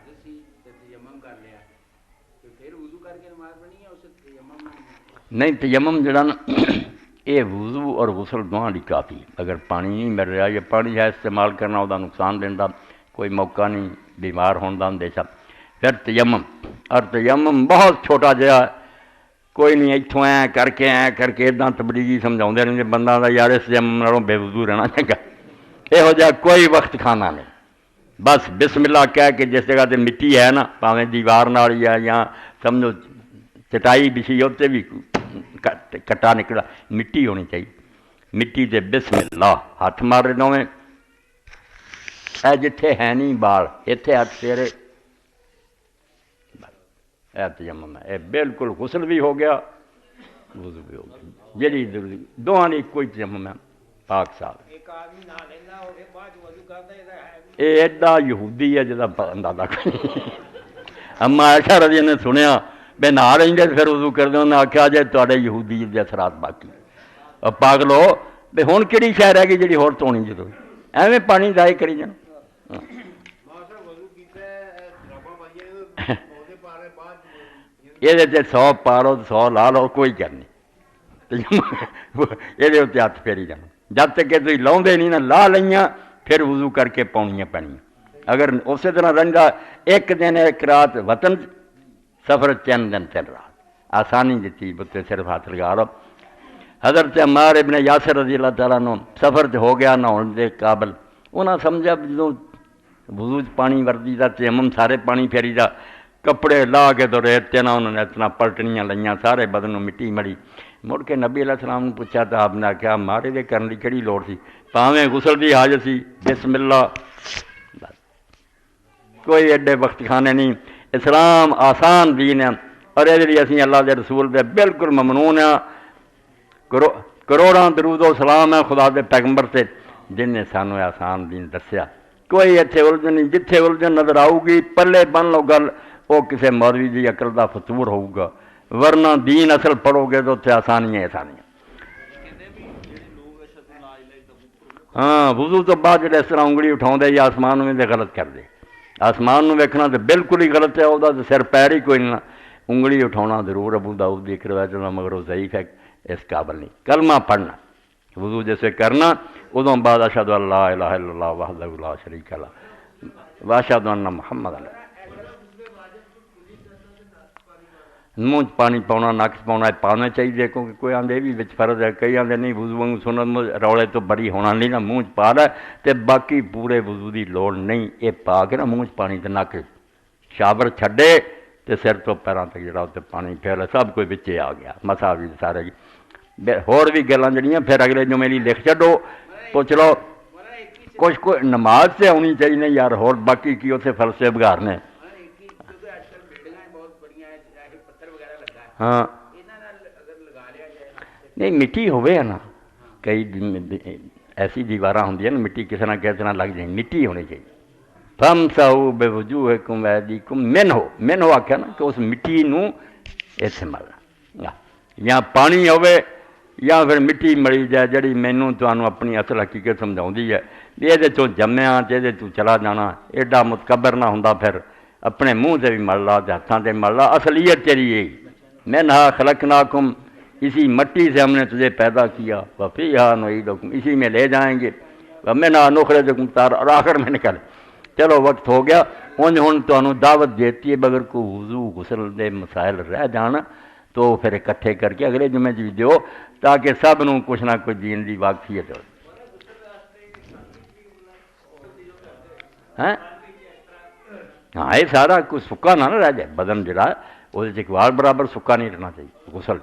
حادث سی تے تیمم کر لیا تے پھر وضو کر کے نماز پڑھنی ہے اس تیمم نہیں تیمم جڑا نا یہ وضو اور غسل دونوں کی کافی اگر پانی نہیں مل رہا یا پانی ہے استعمال کرنا وہ نقصان دینا کوئی موقع نہیں بیمار ہونے کا اندیشہ پھر تیمم اور تیمم بہت چھوٹا جہا کوئی نہیں اتوں کر کے ادا تبلیغی سمجھا رہتے بندہ کا یار اس تیمم نالوں بے وضو رہنا چنگا یہو جہا کوئی وقت کھانا نہیں بس بسم اللہ کہہ کے جس جگہ تے مٹی ہے نا پاویں دیوار نال یا سمجھو چٹائی بچھی اتنے بھی کٹا نکلا مٹی ہونی چاہیے مٹی تے بسم اللہ ہاتھ مارے دونیں اے جتھے ہے نہیں بال اتنے ہاتھ پھیرے اے تیمم ہے یہ بالکل غسل بھی ہو گیا وضو بھی ہو گیا جہی ضروری دونوں نے کوئی تیمم ہے پاک صاحب یہ ایڈا یہودی ہے جہاں اندازہ اما عائشہ رضی نے سنیا بے نہ رہے پھر وضو کرتے انہیں آخیا جی تے یہودی کے اثرات باقی اور پاگلو بے ہوں کہڑی شہ رہ گئی جی ہونی ضروری ایویں پانی ضائع کری جانا یہ 100 پا لو 100 لا لو کوئی کر نہیں یہ ہاتھ پھیری جانا جب تک کہ تھی لاؤ نہیں نا لا لیاں پھر وضو کر کے پاؤنیاں پینیاں اگر اسی طرح رہتا ایک دن ایک رات وطن سفر 3 دن 3 رات آسانی دیتی بتے صرف ہاتھ لگا لو حضرت عمار ابن یاسر رضی اللہ تعالیٰ نو سفر ہو گیا نہاؤن دے قابل انہاں سمجھا جدوں وضو پانی وردی دا تیمم سارے پانی پھیری دا کپڑے لا کے تو ریت نہ انہوں نے اتنا پلٹنیاں لئیاں سارے بدنوں مٹی مڑی مڑ کے نبی علیہ السلام نے پوچھا تو آپ نے آخیا مارے دے کرنے کی کہڑی لوڑ سی پاویں غسل دی حاجت سی بسم اللہ کوئی ایڈے وقت کھانے نہیں اسلام آسان دین ہے اور یہ لیے اسی اللہ دے رسول دے بالکل ممنون ہیں کروڑاں درود و سلام ہے خدا دے پیغمبر سے جن نے سانو آسان دین دسیا کوئی اتنے الجھن نہیں جتھے الجھن نظر آؤ گی پلے بن لو گل وہ کسی مولوی دی عقل دا فطور ہوگا ورنہ دین اصل پڑھو گے تو اتنے آسانیاں آسانیاں ہاں وضو تو بعد جڑے اس طرح انگلی اٹھاؤ دے یا آسمان میں دے غلط کر دے آسمان نو ویکھنا تو بالکل ہی غلط ہے وہ سر پیر ہی کوئی نہ انگلی اٹھاؤنا ضرور ابو داؤد دی روایت دا مگر وہ ضعیف ہے اس قابل نہیں کلمہ پڑھنا وضو جیسے کرنا ادوں بعد اشہد ان لا الہ الا اللہ وحدہ لا شریک لہ واشہد ان محمد علیہ منہ پانی پاؤنا نک پاؤنا پانا چاہیے کیونکہ کوئی آدھے بھی بچ فرض ہے کئی آدھے نہیں وضو وانگوں سنت رولے تو بڑی ہونا نہیں نا منہ پا لے تے باقی پورے وضو دی لوڑ نہیں یہ پا کے نا منہ پانی تے نک شاور چھڈے تے سر تو پیراں تک جڑا تے پانی پھیلے سب کوئی بچے آ گیا مسا بھی سارے ہور بھی گلاں جڑیاں پھر اگلے جمعے لی لکھ چھڈو پوچھ لو کچھ کوئی نماز سے ہونی چاہیے نہیں یار ہور باقی کی اتنے فلسفے بگارنے ہاں نہیں مٹی ہوئے نا کئی ایسی دیواراں ہوندیاں نا مٹی کسی نہ کسی نہ لگ جائیں مٹی ہونی چاہیے فامسحوا بوجوہکم وایدیکم منہ آخیا نا کہ اس مٹی نو استعمال یا پانی ہوئے یا پھر مٹی ملی جائے جڑی مینوں تانوں اپنی اصل حقیقت سمجھاؤندی ہے بھی یہ چوں جمیا تے تو چلا جانا ایڈا متکبر نہ ہوندا پھر اپنے منہ سے بھی مل لا ہاتھاں سے مل لا اصلیت تیری یہی منہا خلقناکم اسی مٹی سے ہم نے تجھے پیدا کیا وفیہا نعیدکم اسی میں لے جائیں گے ومنہا نخرجکم تارہ اور آخر میں نکل چلو وقت ہو گیا ہن تانوں دعوت دیتی ہے بغیر کو وضو غسل دے مسائل رہ جانا تو پھر اکٹھے کر کے اگلے جمعے بھی دیو تاکہ سب نوں کچھ نہ کچھ دین دی واقفیت ہو ہاں یہ سارا کوئی سکا نہ رہ جائے بدن جڑا وہ وال برابر سکا نہیں رہنا چاہیے غسل